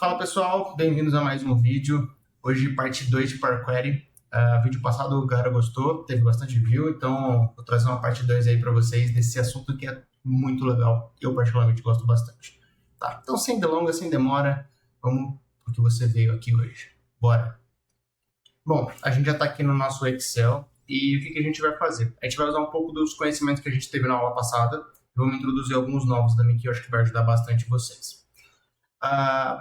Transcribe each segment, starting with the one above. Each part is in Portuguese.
Fala pessoal, bem-vindos a mais um vídeo. Hoje parte 2 de Power Query. Vídeo passado o galera gostou, teve bastante view, então vou trazer uma parte 2 aí para vocês desse assunto que é muito legal. Eu particularmente gosto bastante. Tá, então sem delongas, sem demora, vamos pro que você veio aqui hoje. Bora! Bom, a gente já está aqui no nosso Excel e o que a gente vai fazer? A gente vai usar um pouco dos conhecimentos que a gente teve na aula passada. Vamos introduzir alguns novos também que eu acho que vai ajudar bastante vocês.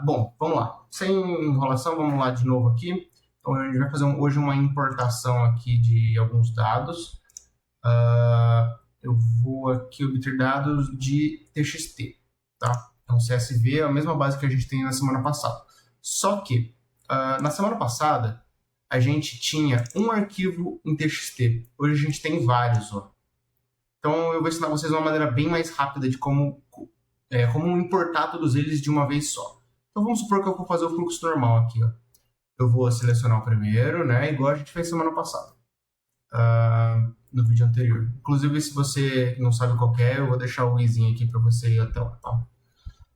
Bom, vamos lá. Sem enrolação, vamos lá de novo aqui. Então, a gente vai fazer hoje uma importação aqui de alguns dados. Eu vou aqui obter dados de TXT, tá? Então, CSV é a mesma base que a gente tem na semana passada. Só que, na semana passada, a gente tinha um arquivo em TXT. Hoje a gente tem vários, ó. Então, eu vou ensinar vocês uma maneira bem mais rápida de como importar todos eles de uma vez só. Então vamos supor que eu vou fazer o fluxo normal aqui. Ó. Eu vou selecionar o primeiro, né? Igual a gente fez semana passada, no vídeo anterior. Inclusive, se você não sabe qual é, eu vou deixar o izinho aqui para você ir até lá. Tá?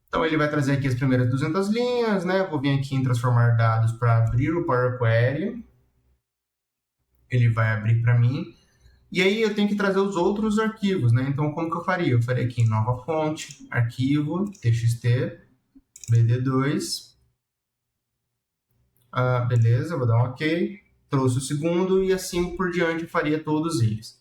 Então ele vai trazer aqui as primeiras 200 linhas, né? Eu vou vir aqui em transformar dados para abrir o Power Query. Ele vai abrir para mim. E aí eu tenho que trazer os outros arquivos, né? Então, como que eu faria? Eu faria aqui nova fonte, arquivo, txt, bd2. Beleza, vou dar um ok. Trouxe o segundo e assim por diante eu faria todos eles.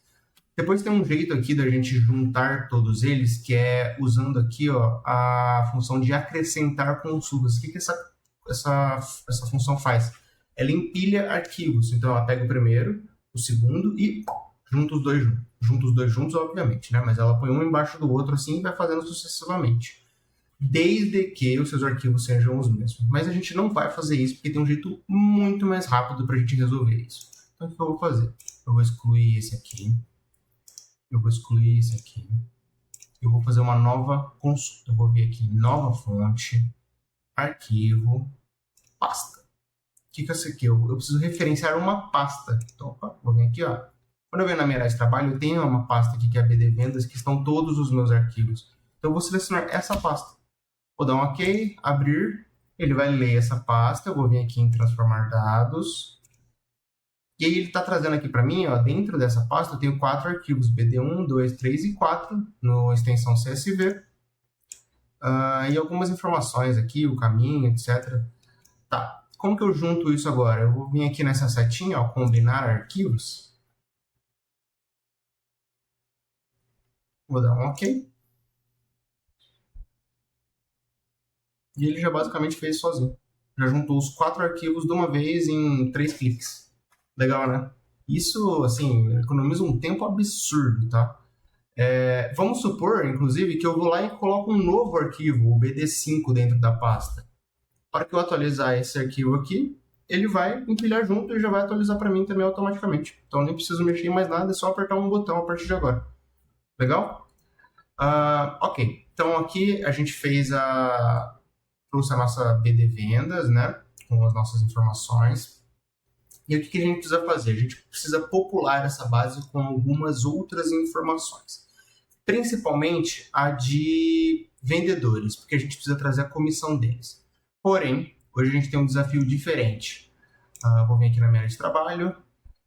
Depois tem um jeito aqui da gente juntar todos eles, que é usando aqui ó, a função de acrescentar consultas. O que essa função faz? Ela empilha arquivos. Então, ela pega o primeiro, o segundo e junta os dois juntos. Junta os dois juntos, obviamente, né? Mas ela põe um embaixo do outro assim e vai fazendo sucessivamente. Desde que os seus arquivos sejam os mesmos. Mas a gente não vai fazer isso porque tem um jeito muito mais rápido para a gente resolver isso. Então, o que eu vou fazer? Eu vou excluir esse aqui. Eu vou excluir esse aqui. Eu vou fazer uma nova consulta. Eu vou vir aqui, nova fonte, arquivo, pasta. O que é isso aqui? Eu preciso referenciar uma pasta. Então, opa, vou vir aqui, ó. Quando eu venho na minha área de trabalho, eu tenho uma pasta aqui que é a BD Vendas, que estão todos os meus arquivos. Então, eu vou selecionar essa pasta. Vou dar um OK, abrir. Ele vai ler essa pasta. Eu vou vir aqui em transformar dados. E aí, ele está trazendo aqui para mim, ó, dentro dessa pasta, eu tenho 4 arquivos. BD1, 2, 3 e 4, no extensão CSV. E algumas informações aqui, o caminho, etc. Tá. Como que eu junto isso agora? Eu vou vir aqui nessa setinha, ó, combinar arquivos. Vou dar um OK. E ele já basicamente fez sozinho. Já juntou os 4 arquivos de uma vez em 3 cliques. Legal, né? Isso, assim, economiza um tempo absurdo, tá? Vamos supor, inclusive, que eu vou lá e coloco um novo arquivo, o BD5, dentro da pasta. Para que eu atualizar esse arquivo aqui, ele vai empilhar junto e já vai atualizar para mim também automaticamente. Então, nem preciso mexer em mais nada, é só apertar um botão a partir de agora. Legal? Ok. Então, aqui a gente trouxe a nossa BD Vendas, né? Com as nossas informações. E o que a gente precisa fazer? A gente precisa popular essa base com algumas outras informações. Principalmente a de vendedores, porque a gente precisa trazer a comissão deles. Porém, hoje a gente tem um desafio diferente. Vou vir aqui na minha área de trabalho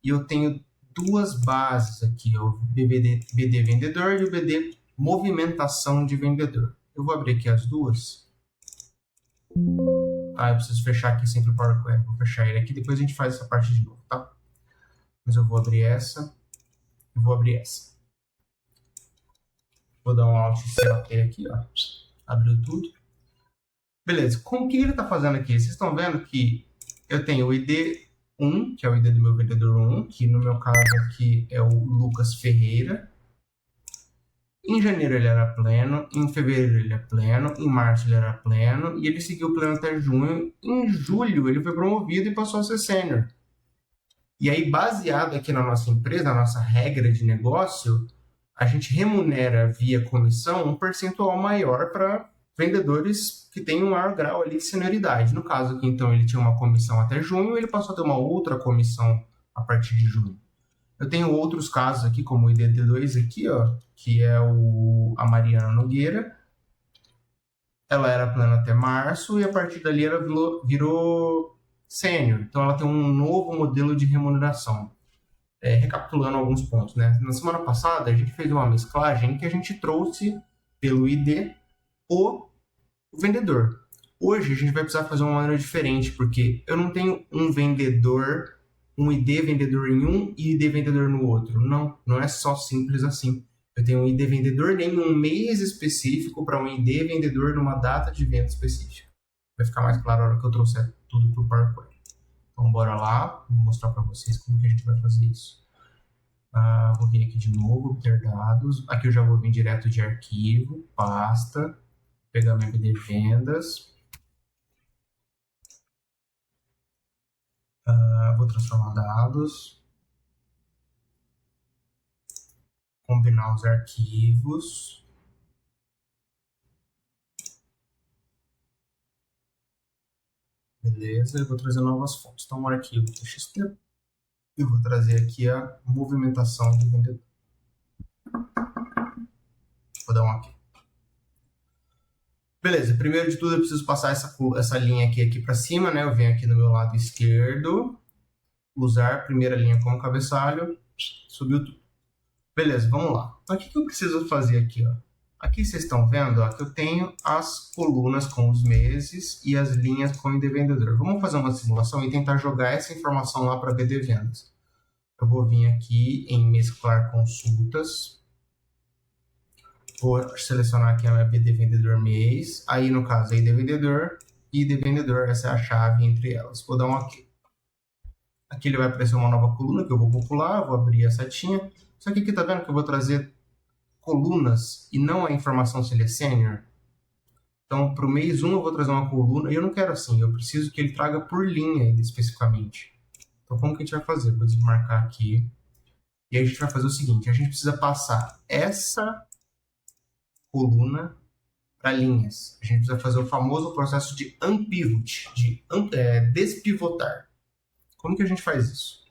e eu tenho duas bases aqui, o BD Vendedor e o BD Movimentação de Vendedor. Eu vou abrir aqui as duas. Eu preciso fechar aqui sempre o Power Query. Vou fechar ele aqui, depois a gente faz essa parte de novo, tá? Mas eu vou abrir essa. Eu vou abrir essa. Vou dar um Alt C aqui, ó. Abriu tudo. Beleza. Com o que ele está fazendo aqui? Vocês estão vendo que eu tenho o ID 1, que é o ID do meu vendedor 1, que no meu caso aqui é o Lucas Ferreira. Em janeiro ele era pleno, em fevereiro ele é pleno, em março ele era pleno, e ele seguiu pleno até junho. Em julho ele foi promovido e passou a ser sênior. E aí, baseado aqui na nossa empresa, na nossa regra de negócio, a gente remunera via comissão um percentual maior para vendedores que têm um maior grau ali de senioridade. No caso aqui, então, ele tinha uma comissão até junho, ele passou a ter uma outra comissão a partir de junho. Eu tenho outros casos aqui, como o IDD2 aqui, ó, que é a Mariana Nogueira. ela era plena até março e a partir dali ela virou sênior. Então ela tem um novo modelo de remuneração. Recapitulando alguns pontos, né? Na semana passada a gente fez uma mesclagem que a gente trouxe pelo ID o vendedor. Hoje a gente vai precisar fazer uma maneira diferente, porque eu não tenho um vendedor, um ID vendedor em um e ID vendedor no outro. Não, não é só simples assim. Eu tenho um ID vendedor em um mês específico para um ID vendedor numa data de venda específica. Vai ficar mais claro na hora que eu trouxer tudo para o PowerPoint. Então, bora lá, vou mostrar para vocês como que a gente vai fazer isso. Vou vir aqui de novo, obter dados. Aqui eu já vou vir direto de arquivo, pasta, pegar meu MD vendas. Vou transformar dados. Combinar os arquivos. Beleza, eu vou trazer novas fontes. Então, um arquivo TXT. Eu vou trazer aqui a movimentação do vendedor. Vou dar um aqui. Beleza, primeiro de tudo eu preciso passar essa linha aqui para cima, né? Eu venho aqui no meu lado esquerdo, usar a primeira linha como cabeçalho, subiu tudo. Beleza, vamos lá. Então, o que eu preciso fazer aqui, ó? Aqui vocês estão vendo, ó, que eu tenho as colunas com os meses e as linhas com o ID vendedor. Vamos fazer uma simulação e tentar jogar essa informação lá para BD Vendas. Eu vou vir aqui em mesclar consultas. Vou selecionar aqui a minha BD vendedor mês. Aí, no caso, ID vendedor e ID vendedor, essa é a chave entre elas. Vou dar um OK. Aqui ele vai aparecer uma nova coluna que eu vou popular, vou abrir a setinha. Só que aqui tá vendo que eu vou trazer colunas e não a informação se ele é sênior. Então, para o mês 1 eu vou trazer uma coluna e eu não quero assim, eu preciso que ele traga por linha especificamente. Então, como que a gente vai fazer? Vou desmarcar aqui. E aí a gente vai fazer o seguinte, a gente precisa passar essa coluna para linhas. A gente precisa fazer o famoso processo de unpivot, de despivotar. Como que a gente faz isso?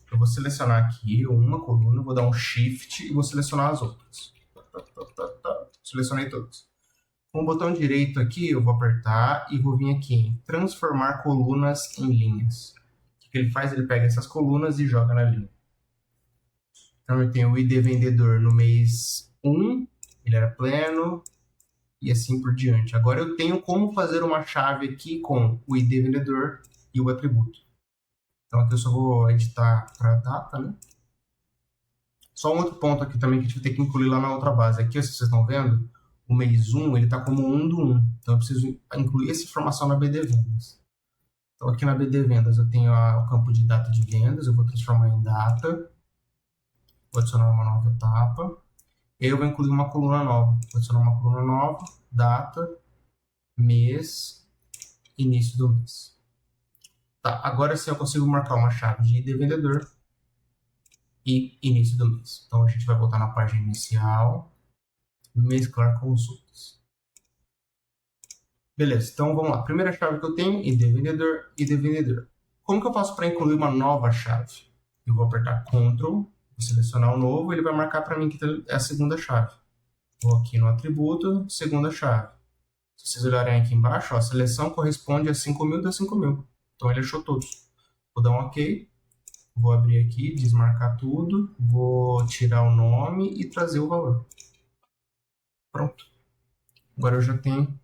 Eu vou selecionar aqui uma coluna, vou dar um Shift e vou selecionar as outras. Selecionei todas. Com o botão direito aqui, eu vou apertar e vou vir aqui em transformar colunas em linhas. O que ele faz? Ele pega essas colunas e joga na linha. Então eu tenho o ID vendedor no mês 1, ele era pleno, e assim por diante. Agora eu tenho como fazer uma chave aqui com o ID vendedor e o atributo. Então aqui eu só vou editar para data, né? Só um outro ponto aqui também que a gente vai ter que incluir lá na outra base. Aqui, se vocês estão vendo, o mês 1, ele está como 1 do 1. Então eu preciso incluir essa informação na BD Vendas. Então aqui na BD Vendas eu tenho o campo de data de vendas, eu vou transformar em data, vou adicionar uma nova etapa, e aí eu vou incluir uma coluna nova. Vou adicionar uma coluna nova, data, mês, início do mês. Tá, agora sim eu consigo marcar uma chave de ID vendedor e início do mês. Então a gente vai voltar na página inicial, mesclar consultas. Beleza, então vamos lá. Primeira chave que eu tenho, ID vendedor, ID vendedor. Como que eu faço para incluir uma nova chave? Eu vou apertar Ctrl, vou selecionar o novo, ele vai marcar para mim que é a segunda chave. Vou aqui no atributo, segunda chave. Se vocês olharem aqui embaixo, ó, a seleção corresponde a 5.000 da 5.000. Então ele achou todos. Vou dar um OK. Vou abrir aqui, desmarcar tudo. Vou tirar o nome e trazer o valor. Pronto. Agora eu já tenho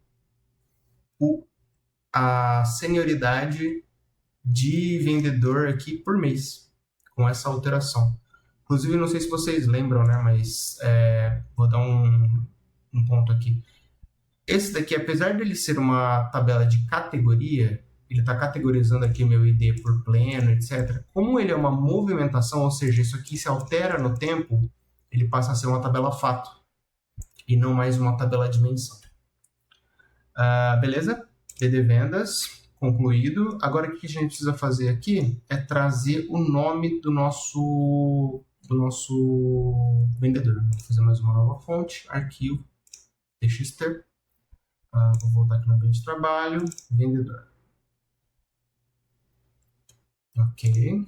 a senioridade de vendedor aqui por mês, com essa alteração. Inclusive, não sei se vocês lembram, né? Mas vou dar um ponto aqui. Esse daqui, apesar dele ser uma tabela de categoria, ele está categorizando aqui meu ID por pleno, etc. Como ele é uma movimentação, ou seja, isso aqui se altera no tempo, ele passa a ser uma tabela fato e não mais uma tabela dimensão. Beleza? BD Vendas, concluído. Agora, o que a gente precisa fazer aqui é trazer o nome do nosso vendedor. Vou fazer mais uma nova fonte, arquivo, TXT. Vou voltar aqui no ambiente de trabalho, vendedor. Ok.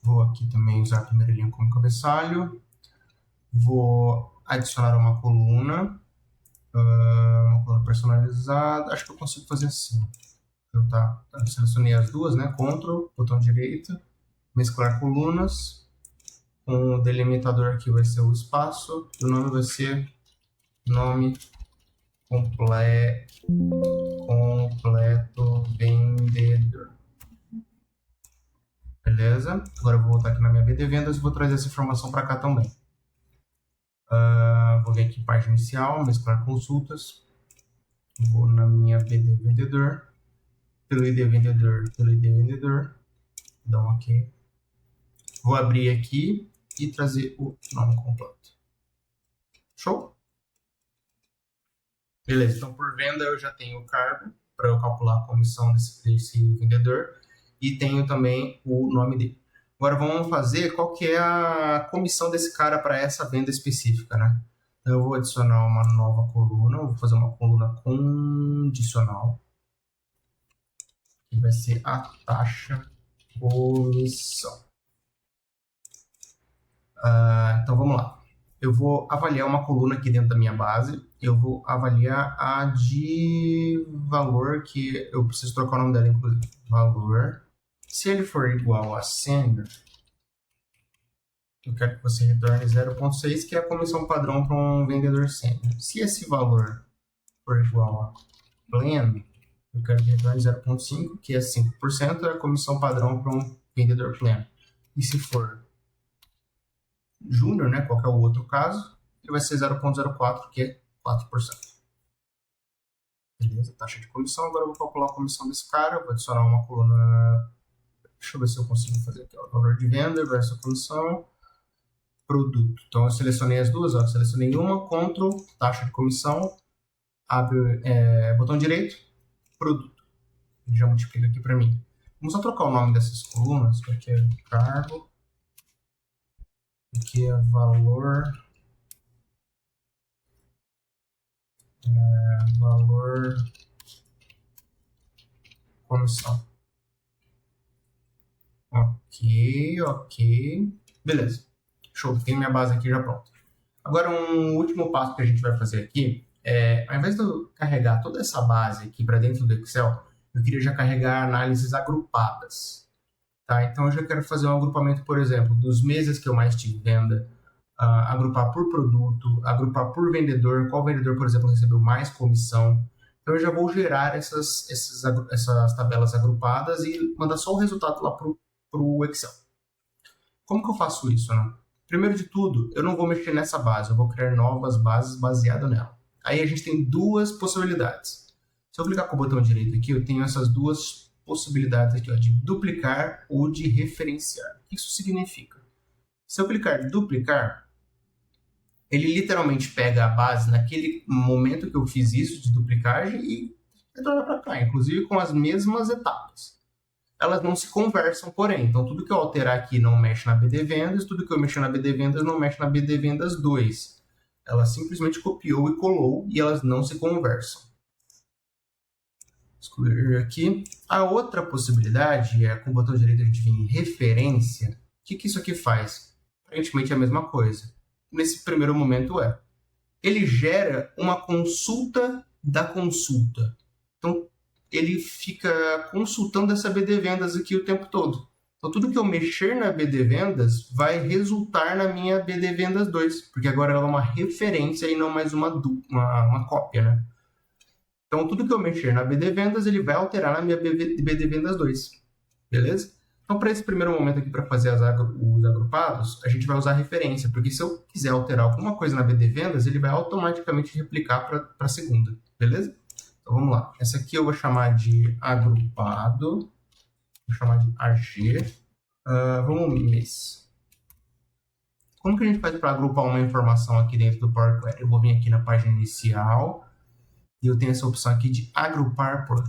Vou aqui também usar a primeira linha como cabeçalho. Vou adicionar uma coluna personalizada. Acho que eu consigo fazer assim. Eu selecionei as duas, né? Ctrl, botão direito, mesclar colunas. O delimitador aqui vai ser o espaço. O nome vai ser nome completo vendedor. Beleza? Agora eu vou voltar aqui na minha BD Vendas e vou trazer essa informação para cá também. Vou vir aqui em página inicial, mesclar consultas. Vou na minha BD Vendedor. Pelo ID Vendedor. Dá um OK. Vou abrir aqui e trazer o nome completo. Show? Beleza, então por venda eu já tenho o cargo para eu calcular a comissão desse vendedor e tenho também o nome dele. Agora vamos fazer qual que é a comissão desse cara para essa venda específica, né? Então eu vou adicionar uma nova coluna, vou fazer uma coluna condicional, que vai ser a taxa comissão. Então vamos lá. Eu vou avaliar uma coluna aqui dentro da minha base. Eu vou avaliar a de valor, que eu preciso trocar o nome dela, inclusive. Valor. Se ele for igual a senior, eu quero que você retorne 0,6, que é a comissão padrão para um vendedor sênior. Se esse valor for igual a pleno, eu quero que retorne 0,5, que é 5%, é a comissão padrão para um vendedor pleno. E se for júnior, né, qualquer outro caso, ele vai ser 0,04, que é 4%. Beleza, taxa de comissão. Agora eu vou calcular a comissão desse cara, vou adicionar uma coluna. Deixa eu ver se eu consigo fazer aqui, ó, valor de venda versus a comissão, produto. Então eu selecionei as duas, ó, selecionei uma, Ctrl, taxa de comissão, abre, botão direito, produto. Ele já multiplica aqui para mim. Vamos só trocar o nome dessas colunas, que aqui é cargo, aqui é valor, comissão. Ok. Beleza. Show, tenho minha base aqui já pronta. Agora, um último passo que a gente vai fazer aqui é, ao invés de eu carregar toda essa base aqui para dentro do Excel, eu queria já carregar análises agrupadas. Tá? Então, eu já quero fazer um agrupamento, por exemplo, dos meses que eu mais tive venda, agrupar por produto, agrupar por vendedor, qual vendedor, por exemplo, recebeu mais comissão. Então, eu já vou gerar essas tabelas agrupadas e mandar só o resultado lá para o Excel. Como que eu faço isso, né? Primeiro de tudo, eu não vou mexer nessa base, eu vou criar novas bases baseadas nela. Aí a gente tem duas possibilidades. Se eu clicar com o botão direito aqui, eu tenho essas duas possibilidades aqui, ó, de duplicar ou de referenciar. O que isso significa? Se eu clicar em duplicar, ele literalmente pega a base naquele momento que eu fiz isso de duplicagem e retorna para cá, inclusive com as mesmas etapas. Elas não se conversam, porém. Então, tudo que eu alterar aqui não mexe na BD Vendas, tudo que eu mexer na BD Vendas não mexe na BD Vendas 2. Ela simplesmente copiou e colou e elas não se conversam. Excluir aqui. A outra possibilidade é, com o botão direito, a gente vir em referência. O que isso aqui faz? Aparentemente é a mesma coisa. Nesse primeiro momento ele gera uma consulta da consulta. Então, ele fica consultando essa BD Vendas aqui o tempo todo. Então, tudo que eu mexer na BD Vendas vai resultar na minha BD Vendas 2, porque agora ela é uma referência e não mais uma cópia, né? Então, tudo que eu mexer na BD Vendas, ele vai alterar na minha BD Vendas 2. Beleza? Então, para esse primeiro momento aqui, para fazer os agrupados, a gente vai usar referência, porque se eu quiser alterar alguma coisa na BD Vendas, ele vai automaticamente replicar para a segunda. Beleza? Então, vamos lá. Essa aqui eu vou chamar de agrupado. Vou chamar de AG. Vamos mês. Como que a gente faz para agrupar uma informação aqui dentro do Power Query? Eu vou vir aqui na página inicial e eu tenho essa opção aqui de agrupar por.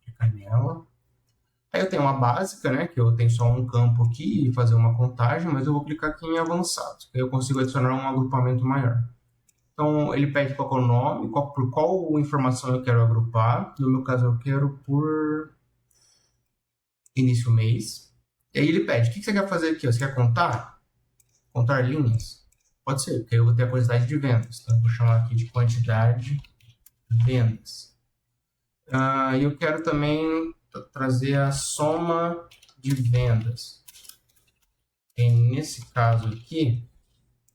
Clicar nela. Aí eu tenho uma básica, né? Que eu tenho só um campo aqui e fazer uma contagem, mas eu vou clicar aqui em avançado. Aí eu consigo adicionar um agrupamento maior. Então, ele pede qual é o nome, por qual informação eu quero agrupar. No meu caso, eu quero por início mês. E aí ele pede, o que você quer fazer aqui? Você quer contar? Contar linhas? Pode ser, porque eu vou ter a quantidade de vendas. Então, eu vou chamar aqui de quantidade de vendas. E eu quero também trazer a soma de vendas. E nesse caso aqui,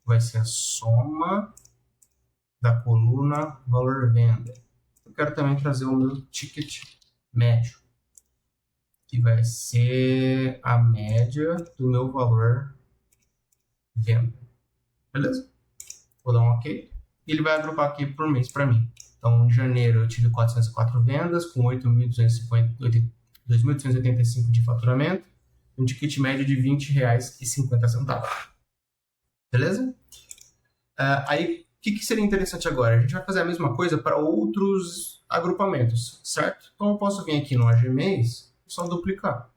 vai ser a soma da coluna valor venda. Eu quero também trazer o meu ticket médio, que vai ser a média do meu valor venda. Beleza? Vou dar um OK. E ele vai agrupar aqui por mês para mim. Então, em janeiro eu tive 404 vendas, com 2.285 de faturamento, um ticket médio de R$ 20,50. Beleza? Aí, o que seria interessante agora? A gente vai fazer a mesma coisa para outros agrupamentos, certo? Então, eu posso vir aqui no AGMEIS e só duplicar.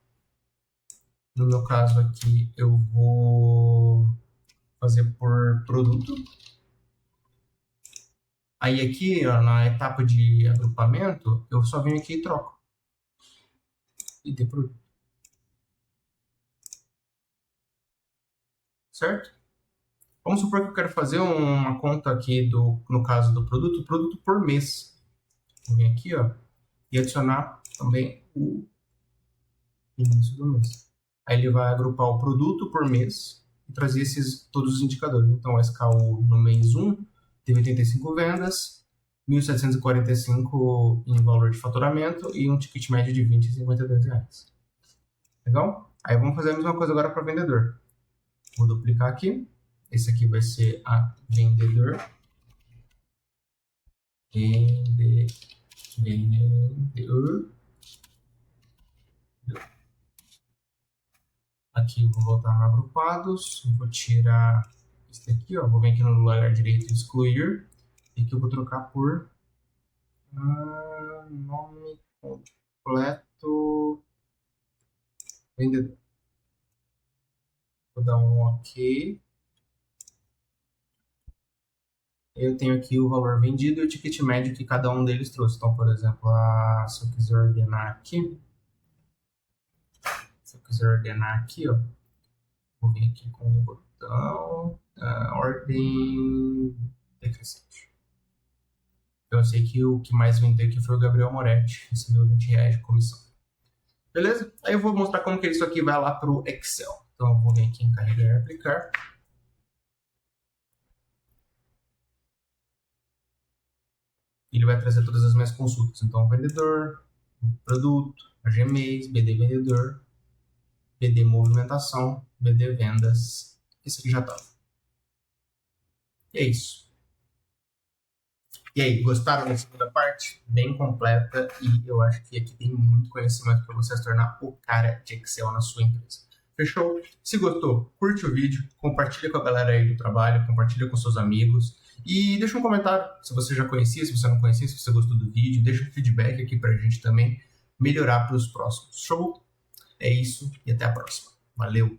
No meu caso aqui, eu vou fazer por produto. Aí aqui, ó, na etapa de agrupamento, eu só venho aqui e troco. E de produto. Certo? Vamos supor que eu quero fazer uma conta aqui, no caso do produto por mês. Vou vir aqui, ó, e adicionar também o início do mês. Aí ele vai agrupar o produto por mês e trazer todos os indicadores. Então, o SKU no mês 1 teve 85 vendas, 1.745 em valor de faturamento e um ticket médio de R$ 20,52. Legal? Aí vamos fazer a mesma coisa agora para vendedor. Vou duplicar aqui. Esse aqui vai ser a vendedor. Vendedor. Aqui eu vou voltar no agrupados. Vou tirar esse aqui, ó. Vou vir aqui no lugar direito e excluir. E aqui eu vou trocar por nome completo vendedor. Vou dar um OK. Eu tenho aqui o valor vendido e o ticket médio que cada um deles trouxe. Então, por exemplo, se eu quiser ordenar aqui, ó, vou vir aqui com o botão ordem decrescente. Eu sei que o que mais vendeu aqui foi o Gabriel Moretti, recebeu R$20 de comissão. Beleza? Aí eu vou mostrar como que isso aqui vai lá para o Excel. Então, eu vou vir aqui em carregar e aplicar. Ele vai trazer todas as minhas consultas. Então, vendedor, produto, AGMEIS, BD vendedor, BD movimentação, BD vendas. Esse aqui já tá. E é isso. E aí, gostaram da segunda parte? Bem completa e eu acho que aqui tem muito conhecimento para você se tornar o cara de Excel na sua empresa. Fechou? Se gostou, curte o vídeo, compartilha com a galera aí do trabalho, compartilha com seus amigos e deixa um comentário se você já conhecia, se você não conhecia, se você gostou do vídeo, deixa um feedback aqui pra gente também melhorar para os próximos. Show? É isso e até a próxima. Valeu!